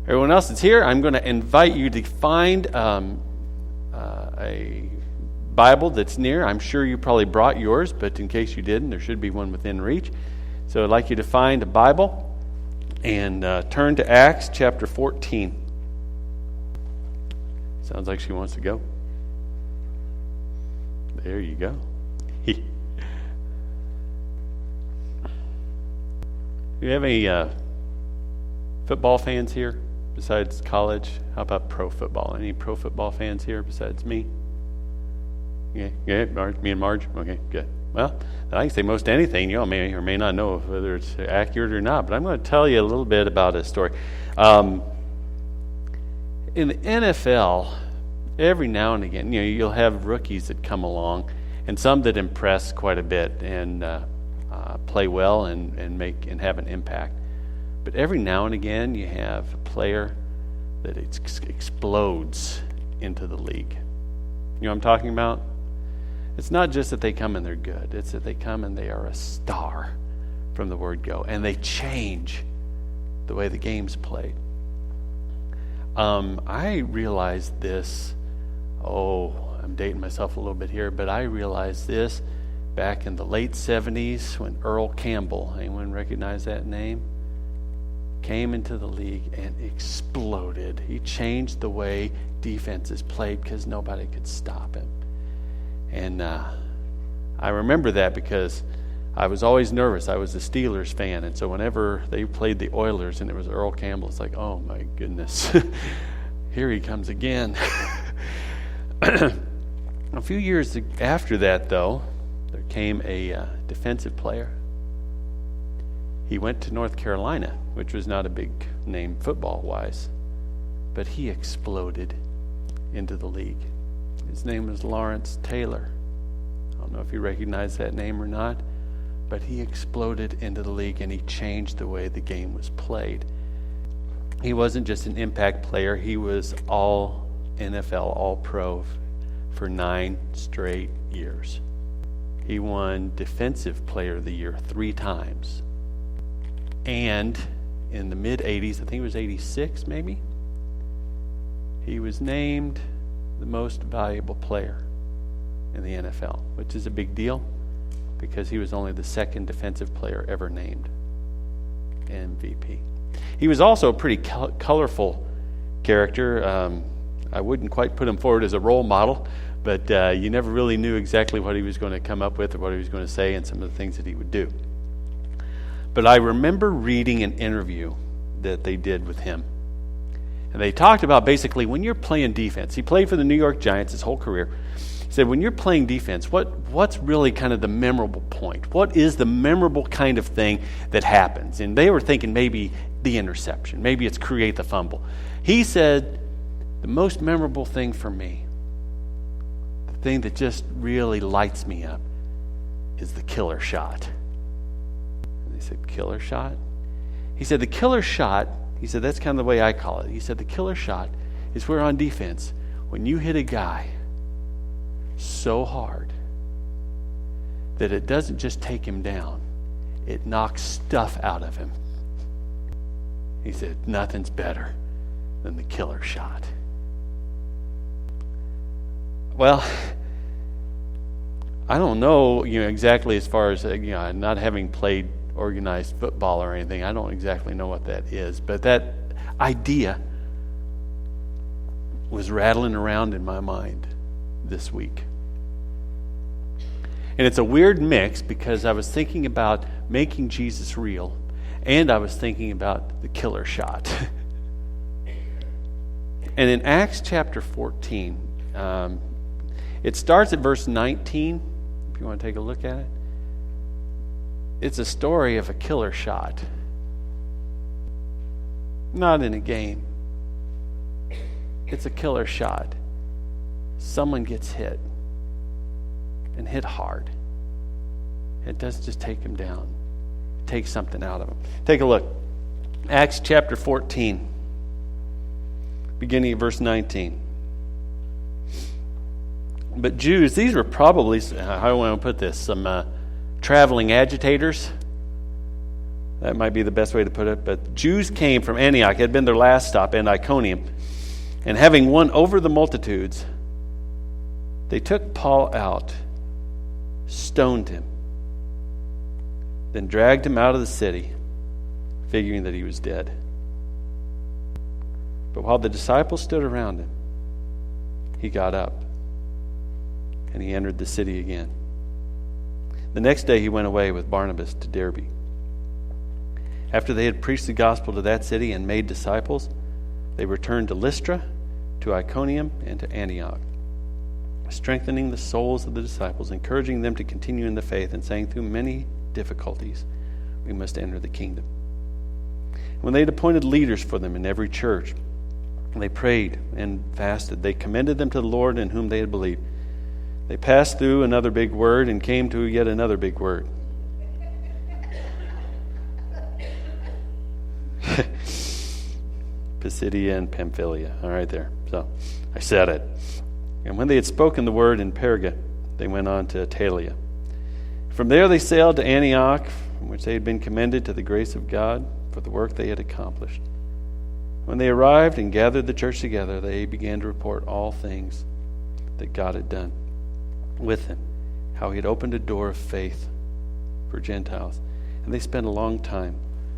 Everyone else that's here, I'm going to invite you to find a Bible that's near. I'm sure you probably brought yours, but in case you didn't, there should be one within reach. So I'd like you to find a Bible and turn to Acts chapter 14. Sounds like she wants to go. There you go. Do you have any football fans here besides college? How about pro football? Any pro football fans here besides me? Yeah, me and Marge? Okay, good. Well, I can say most anything. You all may or may not know whether it's accurate or not, but I'm going to tell you a little bit about a story. In the NFL, every now and again, you'll have rookies that come along, and some that impress quite a bit and play well and have an impact. But every now and again, you have a player that explodes into the league. You know what I'm talking about? It's not just that they come and they're good. It's that they come and they are a star from the word go. And they change the way the game's played. I realized this, I'm dating myself a little bit here, but I realized this back in the late 70s when Earl Campbell, anyone recognize that name? Came into the league and exploded. He changed the way defenses played because nobody could stop him. And I remember that because I was always nervous. I was a Steelers fan, and so whenever they played the Oilers and it was Earl Campbell, it's like, oh my goodness, here he comes again. A few years after that, though, there came a defensive player. He went to North Carolina, which was not a big name football-wise, but he exploded into the league. His name was Lawrence Taylor. I don't know if you recognize that name or not, but he exploded into the league and he changed the way the game was played. He wasn't just an impact player, he was all NFL, all pro for 9 straight years. He won Defensive Player of the Year 3 times. And in the mid-'80s, I think it was 86 maybe, he was named the most valuable player in the NFL, which is a big deal because he was only the second defensive player ever named MVP. He was also a pretty colorful character. I wouldn't quite put him forward as a role model, but you never really knew exactly what he was going to come up with or what he was going to say and some of the things that he would do. But I remember reading an interview that they did with him. And they talked about basically when you're playing defense. He played for the New York Giants his whole career. He said, when you're playing defense, what's really kind of the memorable point? What is the memorable kind of thing that happens? And they were thinking maybe the interception. Maybe it's create the fumble. He said, the most memorable thing for me, the thing that just really lights me up, is the killer shot. And they said, killer shot? He said, the killer shot, he said, that's kind of the way I call it. He said, the killer shot is where on defense, when you hit a guy so hard that it doesn't just take him down, it knocks stuff out of him. He said, nothing's better than the killer shot. Well, I don't know, exactly as far as, not having played organized football or anything, I don't exactly know what that is, but that idea was rattling around in my mind this week. And it's a weird mix because I was thinking about making Jesus real and I was thinking about the killer shot. And in Acts chapter 14, it starts at verse 19, if you want to take a look at it. It's a story of a killer shot. Not in a game. It's a killer shot. Someone gets hit. And hit hard. It doesn't just take him down. It takes something out of him. Take a look. Acts chapter 14. Beginning at verse 19. But Jews, these were probably, how do I want to put this, some traveling agitators. That might be the best way to put it. But Jews came from Antioch. It had been their last stop, and Iconium. And having won over the multitudes, they took Paul out, stoned him, then dragged him out of the city, figuring that he was dead. But while the disciples stood around him, he got up, and he entered the city again. The next day he went away with Barnabas to Derbe. After they had preached the gospel to that city and made disciples, they returned to Lystra, to Iconium, and to Antioch, strengthening the souls of the disciples, encouraging them to continue in the faith, and saying, through many difficulties we must enter the kingdom. When they had appointed leaders for them in every church, they prayed and fasted. They commended them to the Lord in whom they had believed. They passed through another big word and came to yet another big word. Pisidia and Pamphylia. All right, there. So I said it. And when they had spoken the word in Perga, they went on to Attalia. From there they sailed to Antioch, from which they had been commended to the grace of God for the work they had accomplished. When they arrived and gathered the church together, they began to report all things that God had done with him, how he had opened a door of faith for Gentiles. And they spent a long time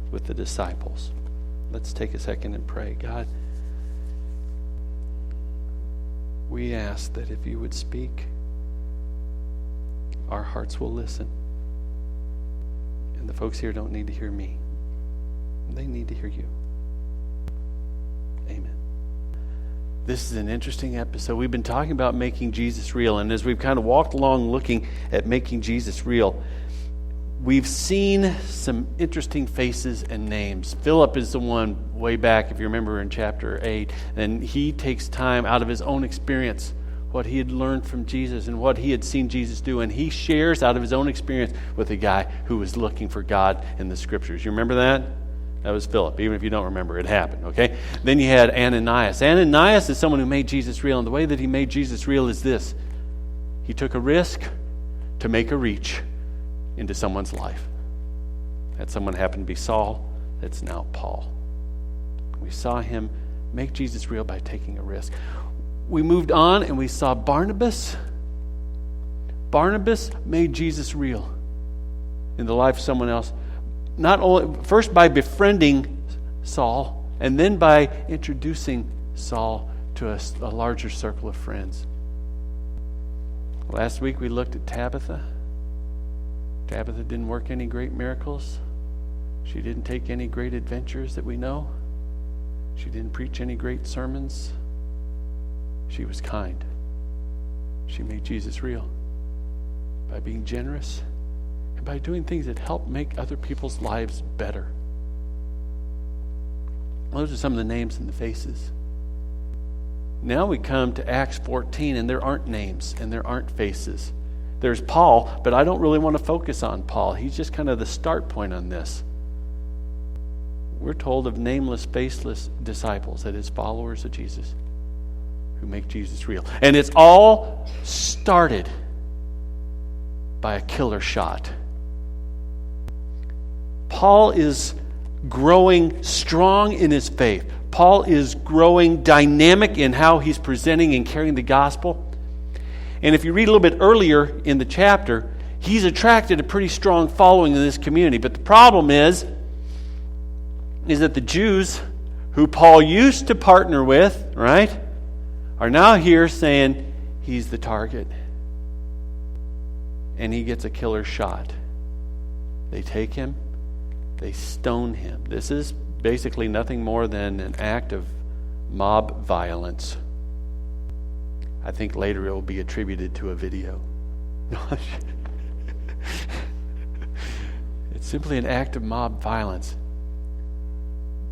with the disciples. Let's take a second and pray. God, we ask that if you would speak, our hearts will listen. And the folks here don't need to hear me. They need to hear you. Amen. This is an interesting episode. We've been talking about making Jesus real. And as we've kind of walked along looking at making Jesus real, we've seen some interesting faces and names. Philip is the one way back, if you remember, in chapter 8. And he takes time out of his own experience, what he had learned from Jesus and what he had seen Jesus do. And he shares out of his own experience with a guy who was looking for God in the Scriptures. You remember that? That was Philip. Even if you don't remember, it happened, okay? Then you had Ananias. Ananias is someone who made Jesus real. And the way that he made Jesus real is this. He took a risk to make a reach into someone's life. That someone happened to be Saul. That's now Paul. We saw him make Jesus real by taking a risk. We moved on and we saw Barnabas. Barnabas made Jesus real in the life of someone else. Not only first by befriending Saul, and then by introducing Saul to a larger circle of friends. Last week we looked at Tabitha. Tabitha didn't work any great miracles. She didn't take any great adventures that we know. She didn't preach any great sermons. She was kind. She made Jesus real by being generous and by doing things that help make other people's lives better. Those are some of the names and the faces. Now we come to Acts 14, and there aren't names and there aren't faces. There's Paul, but I don't really want to focus on Paul. He's just kind of the start point on this. We're told of nameless, faceless disciples, that is, followers of Jesus, who make Jesus real. And it's all started by a killer shot. Paul is growing strong in his faith. Paul is growing dynamic in how he's presenting and carrying the gospel. And if you read a little bit earlier in the chapter, he's attracted a pretty strong following in this community. But the problem is that the Jews who Paul used to partner with, right, are now here saying he's the target. And he gets a killer shot. They take him, they stone him. This is basically nothing more than an act of mob violence. I think later it will be attributed to a video. It's simply an act of mob violence.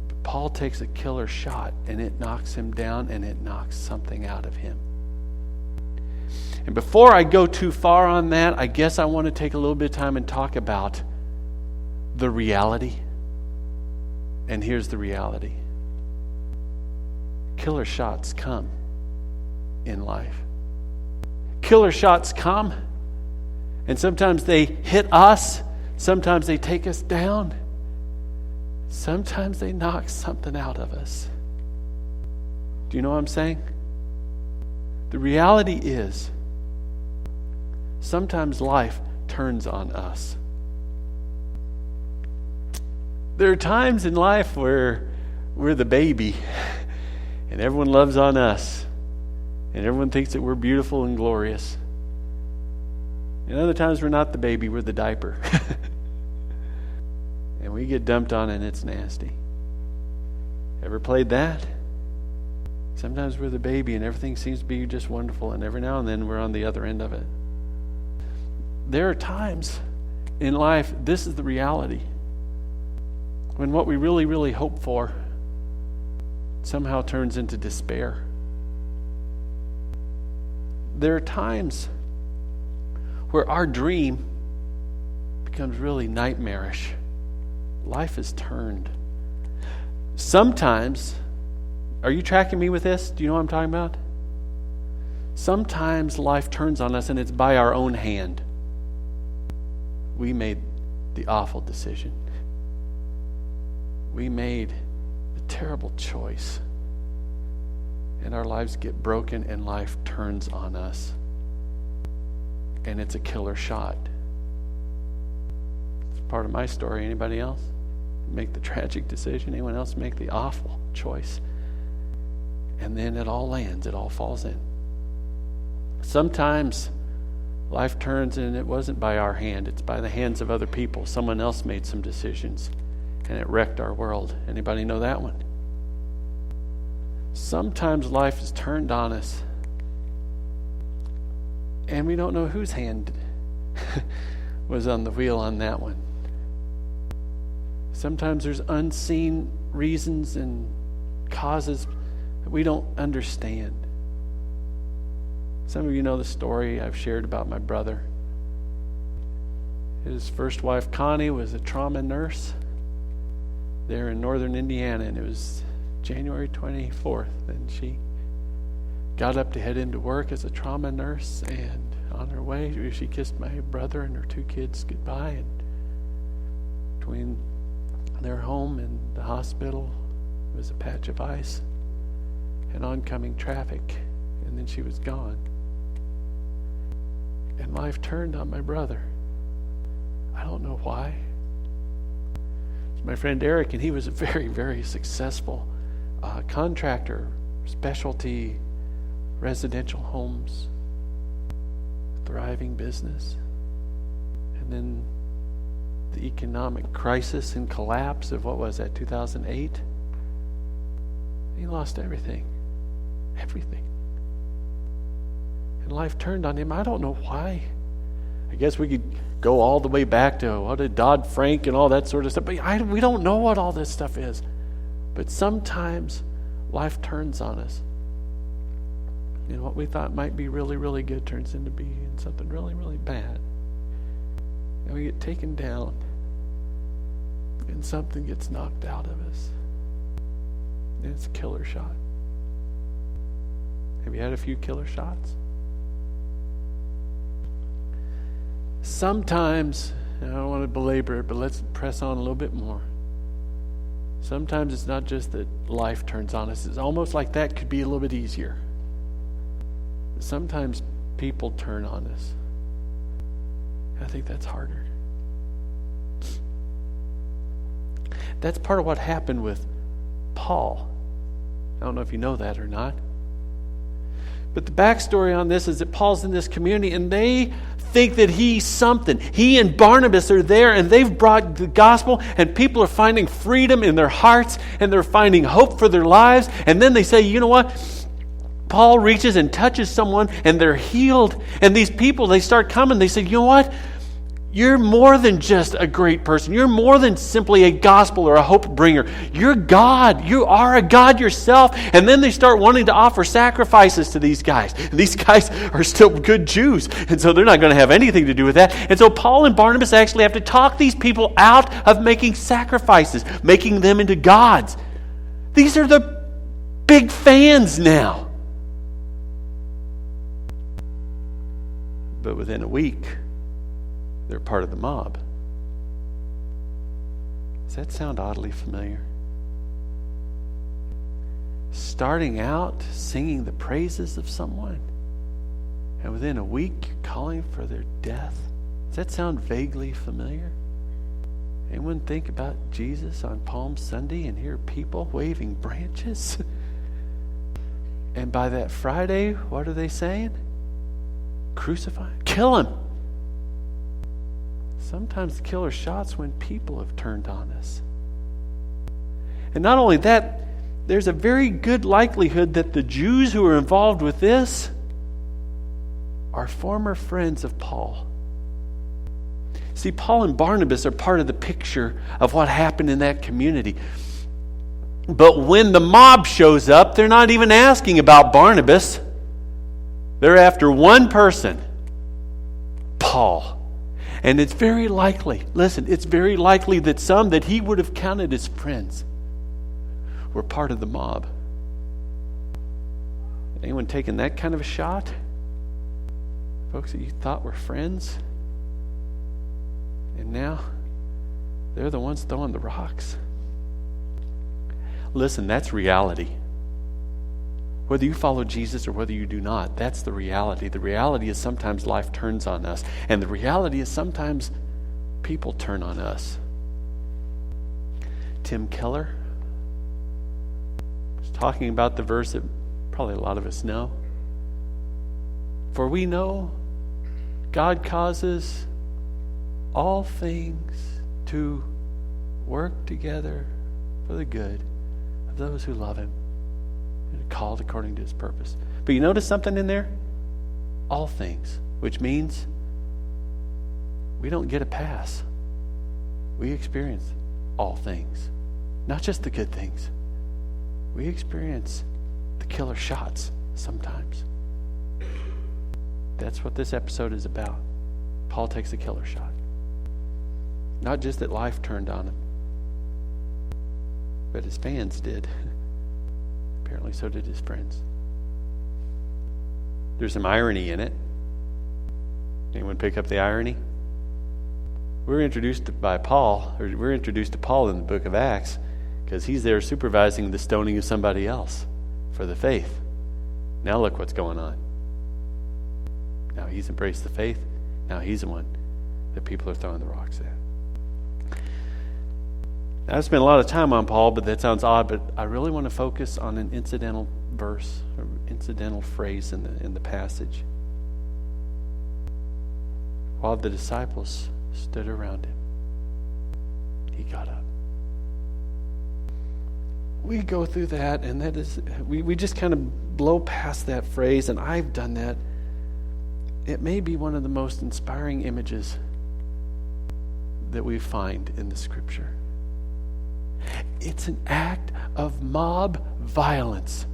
But Paul takes a killer shot, and it knocks him down, and it knocks something out of him. And before I go too far on that, I guess I want to take a little bit of time and talk about the reality. And here's the reality. Killer shots come in life. Killer shots come, and sometimes they hit us, sometimes they take us down. sometimes they knock something out of us. Do you know what I'm saying? The reality is, sometimes life turns on us. There are times in life where we're the baby and everyone loves on us and everyone thinks that we're beautiful and glorious. And other times we're not the baby, we're the diaper. And we get dumped on and it's nasty. Ever played that? Sometimes we're the baby and everything seems to be just wonderful, and every now and then we're on the other end of it. There are times in life, this is the reality, when what we really, really hope for somehow turns into despair. There are times where our dream becomes really nightmarish. Life is turned. Sometimes, are you tracking me with this? Do you know what I'm talking about? Sometimes life turns on us and it's by our own hand. We made the awful decision. We made the terrible choice. And our lives get broken and life turns on us. And it's a killer shot. It's part of my story. Anybody else make the tragic decision? Anyone else make the awful choice? And then it all lands. It all falls in. Sometimes life turns and it wasn't by our hand. It's by the hands of other people. Someone else made some decisions and it wrecked our world. Anybody know that one? Sometimes life is turned on us and we don't know whose hand was on the wheel on that one. Sometimes there's unseen reasons and causes that we don't understand. Some of you know the story I've shared about my brother. His first wife, Connie, was a trauma nurse there in northern Indiana, and it was January 24th, and she got up to head into work as a trauma nurse, and on her way, she kissed my brother and her two kids goodbye, and between their home and the hospital was a patch of ice and oncoming traffic, and then she was gone. And life turned on my brother. I don't know why. It's my friend Eric, and he was a very, very successful contractor, specialty residential homes, thriving business. And then the economic crisis and collapse of, 2008? He lost everything. Everything. And life turned on him. I don't know why. I guess we could go all the way back to what did Dodd-Frank and all that sort of stuff. But we don't know what all this stuff is. But sometimes life turns on us. And what we thought might be really, really good turns into being something really, really bad. And we get taken down. And something gets knocked out of us. And it's a killer shot. Have you had a few killer shots? Sometimes, and I don't want to belabor it, but let's press on a little bit more. Sometimes it's not just that life turns on us. It's almost like that could be a little bit easier. Sometimes people turn on us. I think that's harder. That's part of what happened with Paul. I don't know if you know that or not. But the backstory on this is that Paul's in this community and they think that he's something. He and Barnabas are there and they've brought the gospel and people are finding freedom in their hearts and they're finding hope for their lives. And then they say, you know what? Paul reaches and touches someone and they're healed. And these people, they start coming. They say, you know what? You're more than just a great person. You're more than simply a gospel or a hope bringer. You're God. You are a God yourself. And then they start wanting to offer sacrifices to these guys. And these guys are still good Jews. And so they're not going to have anything to do with that. And so Paul and Barnabas actually have to talk these people out of making sacrifices, making them into gods. These are the big fans now. But within a week, they're part of the mob. Does that sound oddly familiar? Starting out singing the praises of someone, and within a week you're calling for their death. Does that sound vaguely familiar? Anyone think about Jesus on Palm Sunday and hear people waving branches? And by that Friday, what are they saying? Crucify him. Kill him. Sometimes the killer shots when people have turned on us. And not only that, there's a very good likelihood that the Jews who are involved with this are former friends of Paul. See, Paul and Barnabas are part of the picture of what happened in that community. But when the mob shows up, they're not even asking about Barnabas. They're after one person, Paul. And it's very likely, it's very likely that some that he would have counted as friends were part of the mob. Anyone taking that kind of a shot? Folks that you thought were friends? And now they're the ones throwing the rocks. Listen, that's reality. Whether you follow Jesus or whether you do not, that's the reality. The reality is sometimes life turns on us. And the reality is sometimes people turn on us. Tim Keller was talking about the verse that probably a lot of us know. For we know God causes all things to work together for the good of those who love him and are called according to his purpose. But you notice something in there? All things, which means we don't get a pass. We experience all things, not just the good things. We experience the killer shots sometimes. That's what this episode is about. Paul takes a killer shot. Not just that life turned on him, but his fans did. Apparently so did his friends. There's some irony in it. Anyone pick up the irony? We're introduced to Paul in the book of Acts because he's there supervising the stoning of somebody else for the faith. Now look what's going on. Now he's embraced the faith. Now he's the one that people are throwing the rocks at. Now, I've spent a lot of time on Paul, but that sounds odd, but I really want to focus on an incidental verse or incidental phrase in the passage. While the disciples stood around him, he got up. We go through that, and that is we just kind of blow past that phrase, and I've done that. It may be one of the most inspiring images that we find in the Scripture. It's an act of mob violence.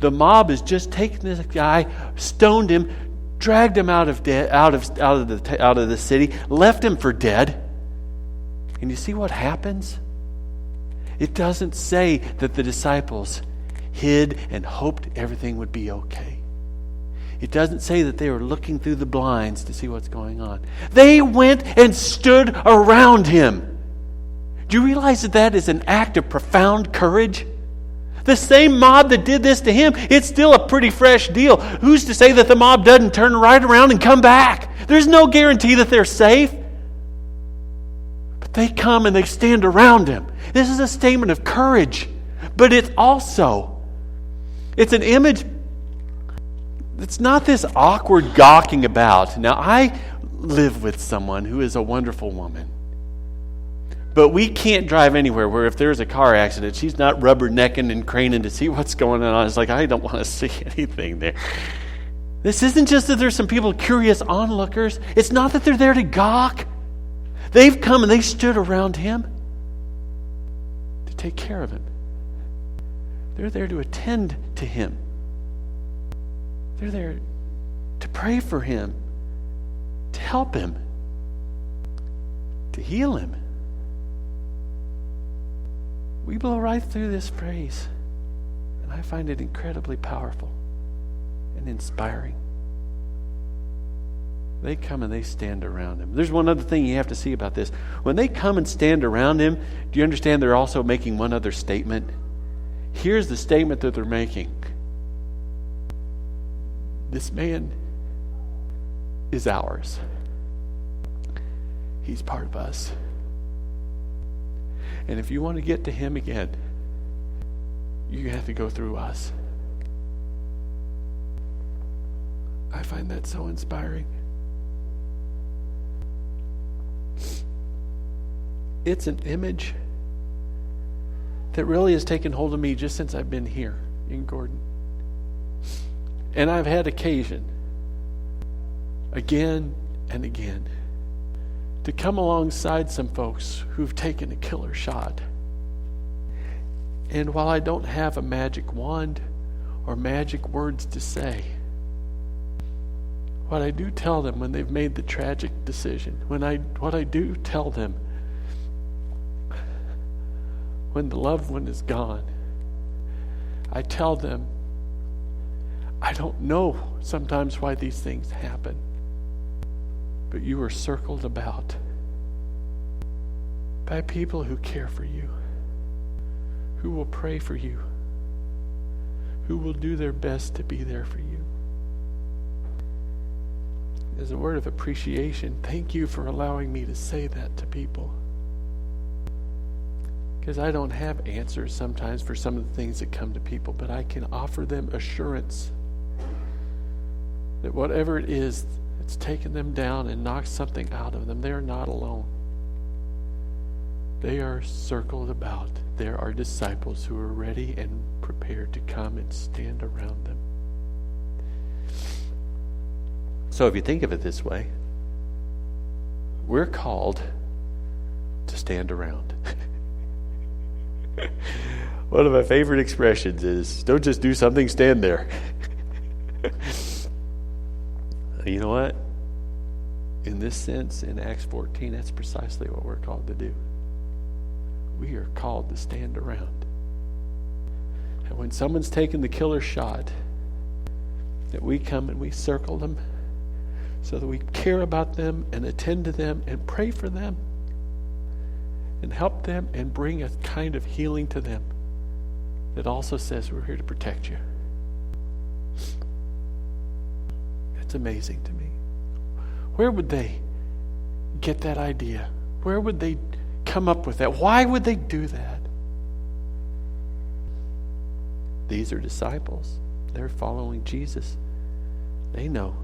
The mob has just taken this guy, stoned him, dragged him out of the city, left him for dead. And you see what happens? It doesn't say that the disciples hid and hoped everything would be okay. It doesn't say that they were looking through the blinds to see what's going on. They went and stood around him. Do you realize that is an act of profound courage? The same mob that did this to him, it's still a pretty fresh deal. Who's to say that the mob doesn't turn right around and come back? There's no guarantee that they're safe. But they come and they stand around him. This is a statement of courage. But it's an image. It's not this awkward gawking about. Now, I live with someone who is a wonderful woman. But we can't drive anywhere where if there's a car accident, she's not rubbernecking and craning to see what's going on. It's like, I don't want to see anything there. This isn't just that there's some people curious onlookers. It's not that they're there to gawk. They've come and they stood around him to take care of him. They're there to attend to him. They're there to pray for him, to help him, to heal him. We blow right through this phrase, and I find it incredibly powerful and inspiring. They come and they stand around him. There's one other thing you have to see about this. When they come and stand around him, do you understand they're also making one other statement? Here's the statement that they're making. This man is ours. He's part of us. And if you want to get to him again, you have to go through us. I find that so inspiring. It's an image that really has taken hold of me just since I've been here in Gordon. And I've had occasion, again and again, to come alongside some folks who've taken a killer shot. And while I don't have a magic wand or magic words to say, what I do tell them when they've made the tragic decision, what I do tell them when the loved one is gone, I tell them, I don't know sometimes why these things happen, but you are circled about by people who care for you, who will pray for you, who will do their best to be there for you. As a word of appreciation, thank you for allowing me to say that to people. Because I don't have answers sometimes for some of the things that come to people, but I can offer them assurance that whatever it is that's taken them down and knocked something out of them, they are not alone. They are circled about. There are disciples who are ready and prepared to come and stand around them. So if you think of it this way, we're called to stand around. One of my favorite expressions is, don't just do something, stand there. You know what? In this sense, in Acts 14, that's precisely what we're called to do. We are called to stand around. And when someone's taken the killer shot, that we come and we circle them so that we care about them and attend to them and pray for them and help them and bring a kind of healing to them that also says we're here to protect you. It's amazing to me. Where would they get that idea? Where would they come up with that? Why would they do that? These are disciples. They're following Jesus. They know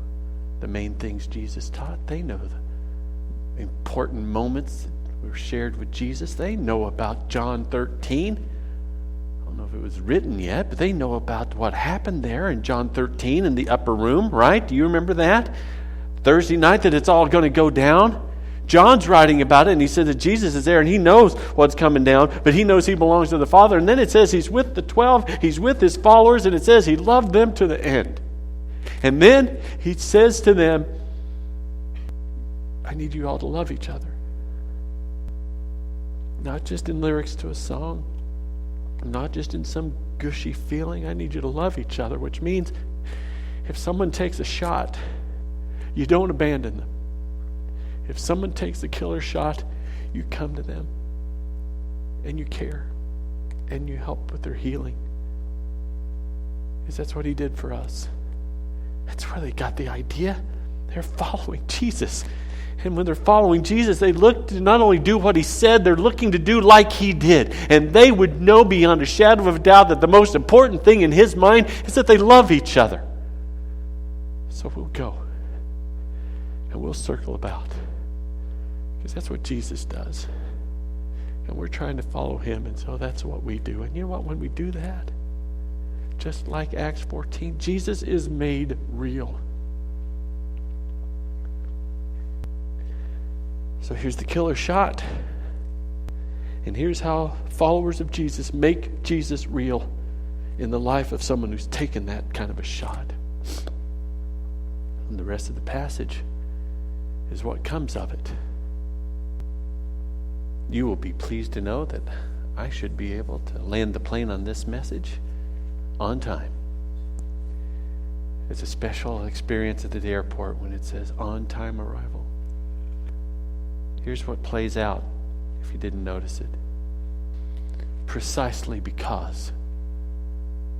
the main things Jesus taught. They know the important moments that were shared with Jesus. They know about John 13. I don't know if it was written yet, but they know about what happened there in John 13 in the upper room, right? Do you remember that? Thursday night that it's all going to go down. John's writing about it, and he said that Jesus is there, and he knows what's coming down, but he knows he belongs to the Father. And then it says he's with the 12, he's with his followers, and it says he loved them to the end. And then he says to them, I need you all to love each other. Not just in lyrics to a song, not just in some gushy feeling. I need you to love each other, which means if someone takes a shot, you don't abandon them. If someone takes a killer shot, you come to them and you care and you help with their healing. Because that's what he did for us. That's where they got the idea. They're following Jesus. And when they're following Jesus, they look to not only do what he said, they're looking to do like he did. And they would know beyond a shadow of a doubt that the most important thing in his mind is that they love each other. So we'll go and we'll circle about. Because that's what Jesus does. And we're trying to follow him, and so that's what we do. And you know what? When we do that, just like Acts 14, Jesus is made real. So here's the killer shot. And here's how followers of Jesus make Jesus real in the life of someone who's taken that kind of a shot. And the rest of the passage is what comes of it. You will be pleased to know that I should be able to land the plane on this message on time. It's a special experience at the airport when it says on-time arrival. Here's what plays out if you didn't notice it. Precisely because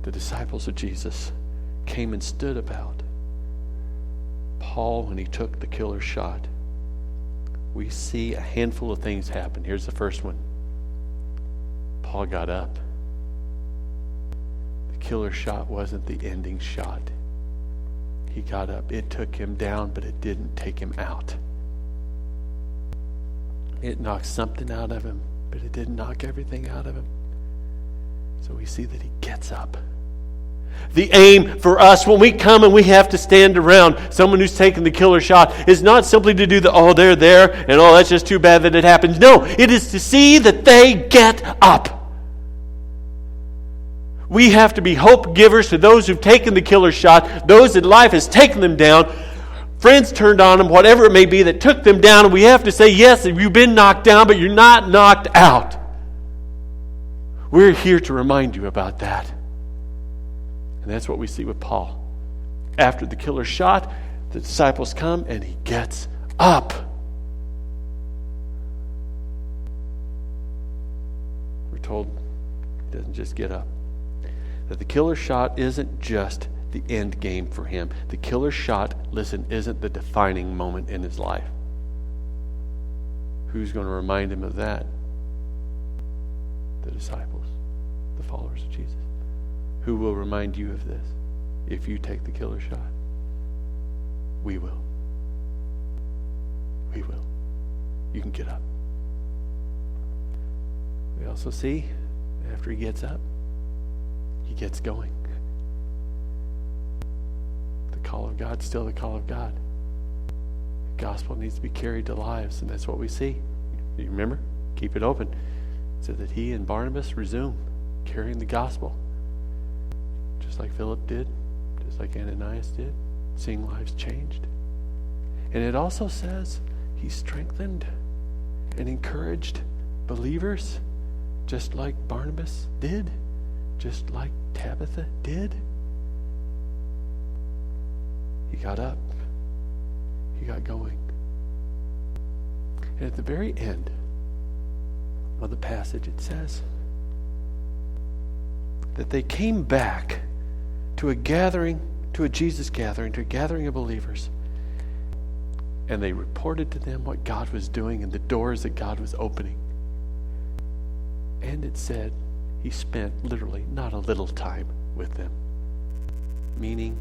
the disciples of Jesus came and stood about Paul when he took the killer shot, we see a handful of things happen. Here's the first one. Paul got up. The killer shot wasn't the ending shot. He got up. It took him down, but it didn't take him out. It knocked something out of him, but it didn't knock everything out of him. So we see that he gets up. The aim for us when we come and we have to stand around someone who's taken the killer shot is not simply to do the, oh, they're there, and oh, that's just too bad that it happens. No, it is to see that they get up. We have to be hope givers to those who've taken the killer shot, those that life has taken them down, friends turned on them, whatever it may be that took them down, and we have to say, yes, you've been knocked down, but you're not knocked out. We're here to remind you about that. And that's what we see with Paul. After the killer shot, the disciples come and he gets up. We're told he doesn't just get up. That the killer shot isn't just the end game for him. The killer shot, listen, isn't the defining moment in his life. Who's going to remind him of that? The disciples, the followers of Jesus. Who will remind you of this if you take the killer shot? We will. We will. You can get up. We also see, after he gets up, he gets going. The call of God's still the call of God. The gospel needs to be carried to lives, and that's what we see. You remember? Keep it open. So that he and Barnabas resume carrying the gospel. Just like Philip did, just like Ananias did, seeing lives changed. And it also says he strengthened and encouraged believers, just like Barnabas did, just like Tabitha did. He got up. He got going. And at the very end of the passage, it says that they came back to a gathering, to a Jesus gathering, to a gathering of believers. And they reported to them what God was doing and the doors that God was opening. And it said he spent literally not a little time with them. Meaning,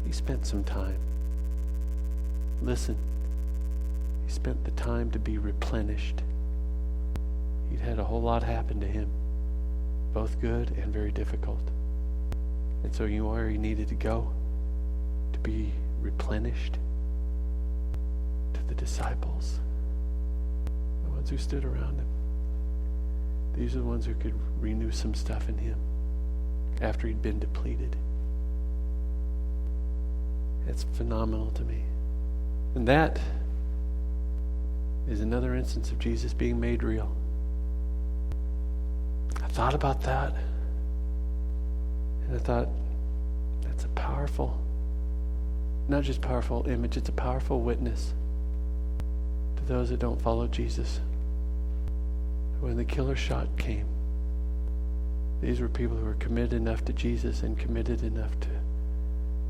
he spent some time. Listen, he spent the time to be replenished. He'd had a whole lot happen to him, both good and very difficult. And so you know where he needed to go to be replenished? To the disciples, the ones who stood around him. These are the ones who could renew some stuff in him after he'd been depleted. It's phenomenal to me. And that is another instance of Jesus being made real. I thought about that. And I thought, that's a powerful, not just powerful image, it's a powerful witness to those that don't follow Jesus. When the killer shot came, these were people who were committed enough to Jesus and committed enough to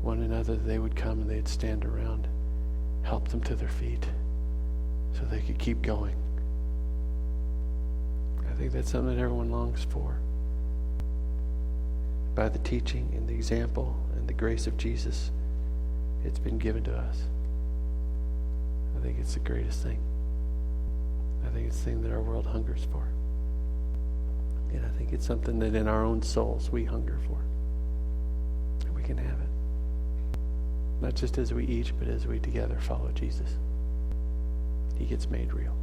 one another that they would come and they'd stand around, help them to their feet so they could keep going. I think that's something that everyone longs for. By the teaching and the example and the grace of Jesus, it's been given to us. I think it's the greatest thing. I think it's the thing that our world hungers for. And I think it's something that in our own souls we hunger for. And we can have it. Not just as we each, but as we together follow Jesus. He gets made real.